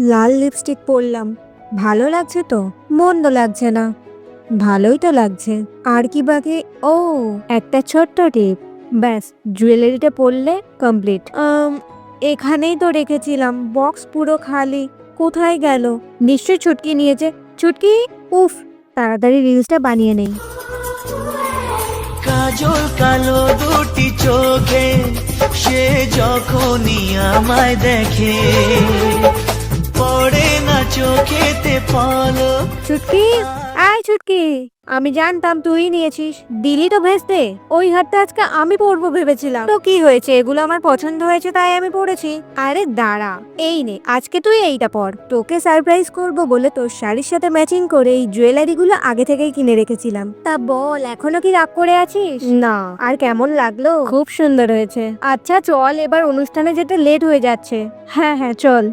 লাল lipstick পরলাম, ভালো লাগছে তো? মন্দ লাগছে না, ভালোই তো লাগছে। আর কি বাকি? ও, একটা ছোট্ট টিপ, ব্যাস জুয়েলারিটা পরলে কমপ্লিট। এখানেই তো রেখেছিলাম, বক্স পুরো খালি, কোথায় গেল? নিশ্চয়ই ছুটকি নিয়েছে। ছুটকি, উফ, তাড়াতাড়ি রিলসটা বানিয়ে নেই। কাজল কালো দুটি চোখে সে যখনই আমায় দেখে, পড়ে না চোখেতে পলক। ছুটকি, আয় ছুটকি, আমি জানতাম তুই নিয়েছিস, দিলি তো ভেস্তে। ওই হারটা আজকে আমি পরবো ভেবেছিলাম, তো কি হয়েছে, এগুলো আমার পছন্দ হয়েছে তাই আমি পরেছি। আরে দাঁড়া, এই নে, আজকে তুই এইটা পর। তোকে সারপ্রাইজ করব বলে তোর শাড়ির সাথে ম্যাচিং করে এই জুয়েলারি গুলো আগে থেকেই কিনে রেখেছিলাম। তা বল, এখনো কি রাগ করে আছিস? না। আর কেমন লাগলো? খুব সুন্দর হয়েছে। আচ্ছা চল, এবার অনুষ্ঠানে যেতে লেট হয়ে যাচ্ছে। হ্যাঁ হ্যাঁ চল।